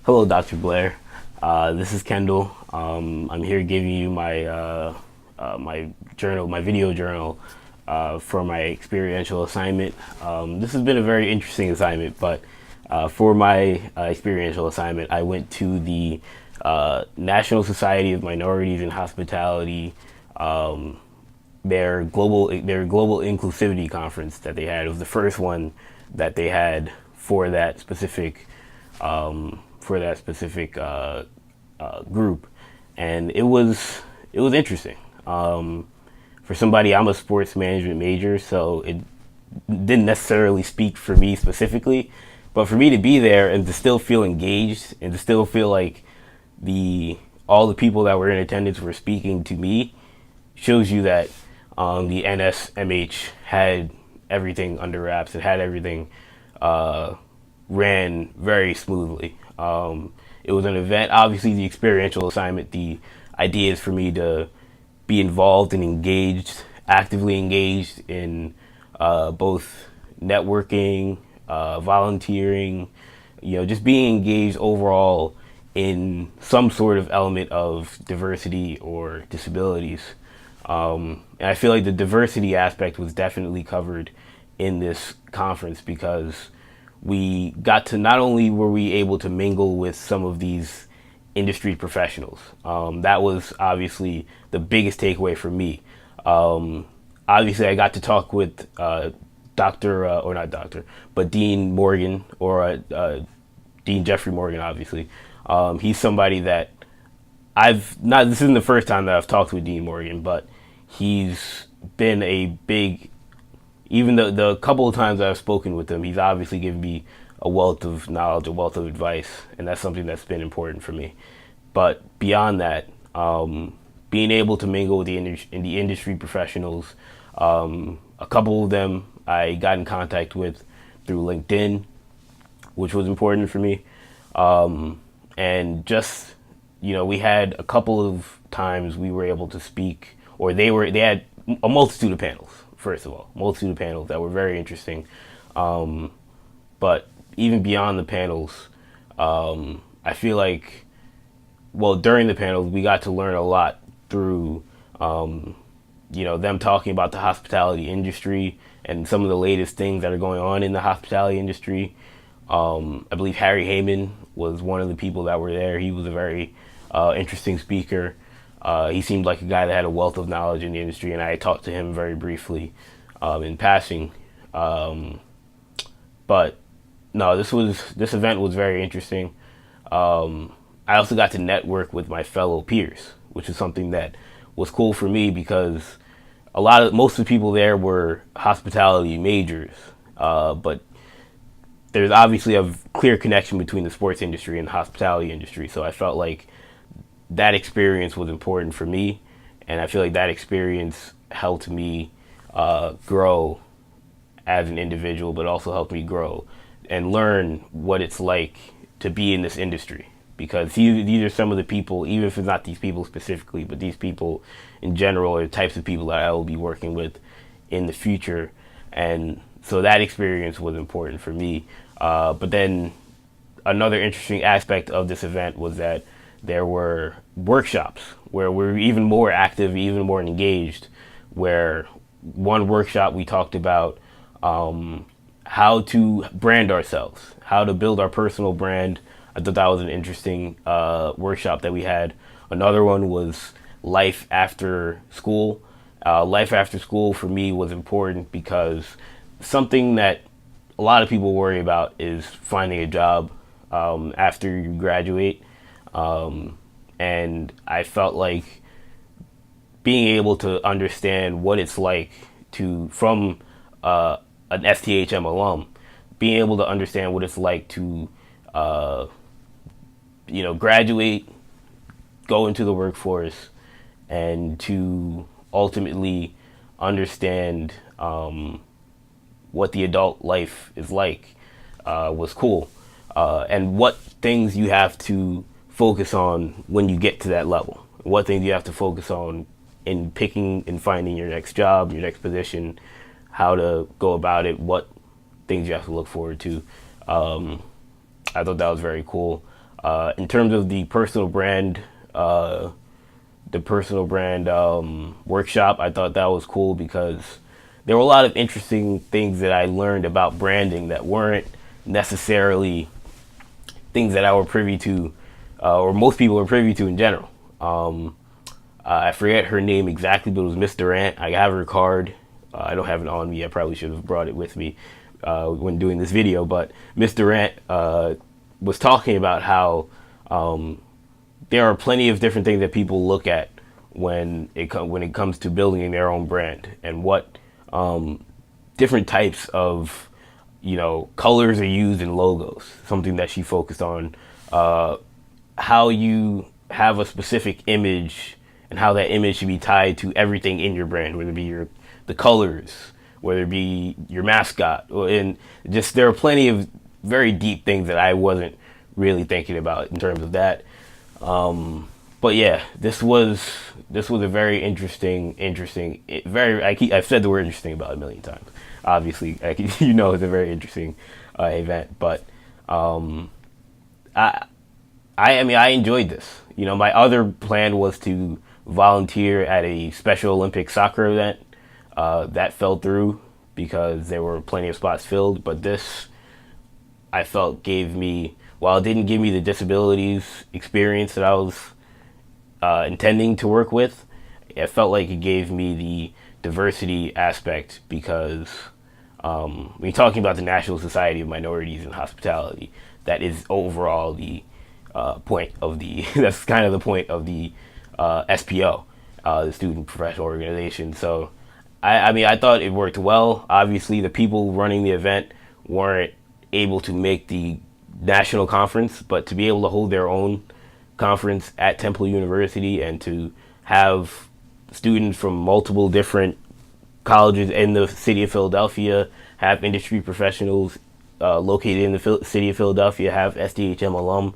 Hello, Dr. Blair. This is Kendall. I'm here giving you my journal, my video journal, for my experiential assignment. This has been a very interesting assignment, but for my experiential assignment, I went to the National Society of Minorities in Hospitality, their global inclusivity conference that they had. It was the first one that they had for that specific group, and it was interesting. For somebody, I'm a sports management major, so it didn't necessarily speak for me specifically, but for me to be there and to still feel engaged and to still feel like the all the people that were in attendance were speaking to me shows you that the NSMH had everything under wraps. It had everything ran very smoothly. It was an event, obviously, the experiential assignment. The idea is for me to be involved and engaged, actively engaged in both networking, volunteering, just being engaged overall in some sort of element of diversity or disabilities. And I feel like the diversity aspect was definitely covered in this conference because we got to not only were we able to mingle with some of these industry professionals. That was obviously the biggest takeaway for me. Obviously, I got to talk with or not Doctor, but Dean Morgan, or Dean Jeffrey Morgan, obviously. He's somebody that this isn't the first time that I've talked with Dean Morgan, but he's been a big, even the couple of times I've spoken with him, he's obviously given me a wealth of knowledge, a wealth of advice, and that's something that's been important for me. But beyond that, being able to mingle with the industry professionals, a couple of them I got in contact with through LinkedIn, which was important for me. And just, we had a couple of times we were able to speak, or they had a multitude of panels, first of all, multitude of panels that were very interesting. But even beyond the panels, I feel like, well, during the panels, we got to learn a lot through, them talking about the hospitality industry and some of the latest things that are going on in the hospitality industry. I believe Harry Heyman was one of the people that were there. He was a very interesting speaker. He seemed like a guy that had a wealth of knowledge in the industry, and I talked to him very briefly in passing. But no, this event was very interesting. I also got to network with my fellow peers, which is something that was cool for me because most of the people there were hospitality majors, but there's obviously a clear connection between the sports industry and the hospitality industry. So I felt like that experience was important for me, and I feel like that experience helped me grow as an individual, but also helped me grow and learn what it's like to be in this industry. Because these are some of the people, even if it's not these people specifically, but these people in general are the types of people that I will be working with in the future. And so that experience was important for me. But then another interesting aspect of this event was that there were workshops where we're even more active, even more engaged, where one workshop we talked about how to brand ourselves, how to build our personal brand. I thought that was an interesting workshop that we had. Another one was life after school. Life after school for me was important because something that a lot of people worry about is finding a job after you graduate. And I felt like being able to understand what it's like from an STHM alum, being able to understand what it's like to graduate, go into the workforce, and to ultimately understand what the adult life is like was cool. And what things you have to focus on when you get to that level. What things you have to focus on in picking and finding your next job, your next position, how to go about it, what things you have to look forward to. I thought that was very cool. In terms of the personal brand workshop, I thought that was cool because there were a lot of interesting things that I learned about branding that weren't necessarily things that I were privy to, or most people were privy to in general. I forget her name exactly, but it was Miss Durant. I have her card. I don't have it on me. I probably should have brought it with me when doing this video. But Miss Durant was talking about how there are plenty of different things that people look at when it comes to building their own brand, and what different types of colors are used in logos. Something that she focused on, how you have a specific image and how that image should be tied to everything in your brand, whether it be the colors, whether it be your mascot, and just there are plenty of very deep things that I wasn't really thinking about in terms of that. But yeah, this was a very interesting, I've said the word interesting about a million times. Obviously, it's a very interesting event, but I enjoyed this. My other plan was to volunteer at a Special Olympics soccer event. That fell through because there were plenty of spots filled, but this, I felt, while it didn't give me the disabilities experience that I was intending to work with, it felt like it gave me the diversity aspect, because when you're talking about the National Society of Minorities in Hospitality, that is overall the point of the that's kind of the point of the SPO, the Student Professional Organization. So I thought it worked well. Obviously, the people running the event weren't able to make the national conference, but to be able to hold their own conference at Temple University and to have students from multiple different colleges in the city of Philadelphia, have industry professionals located in the city of Philadelphia, have SDHM alum.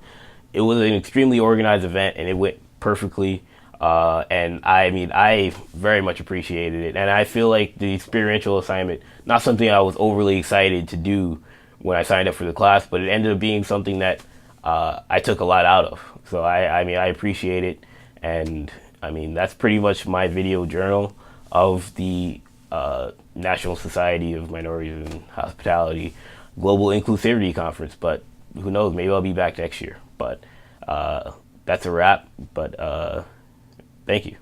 It was an extremely organized event, and it went perfectly. And I very much appreciated it. And I feel like the experiential assignment, not something I was overly excited to do when I signed up for the class, but it ended up being something that I took a lot out of. So I appreciate it. And that's pretty much my video journal of the National Society of Minorities in Hospitality Global Inclusivity Conference. But who knows, maybe I'll be back next year. But that's a wrap. But thank you.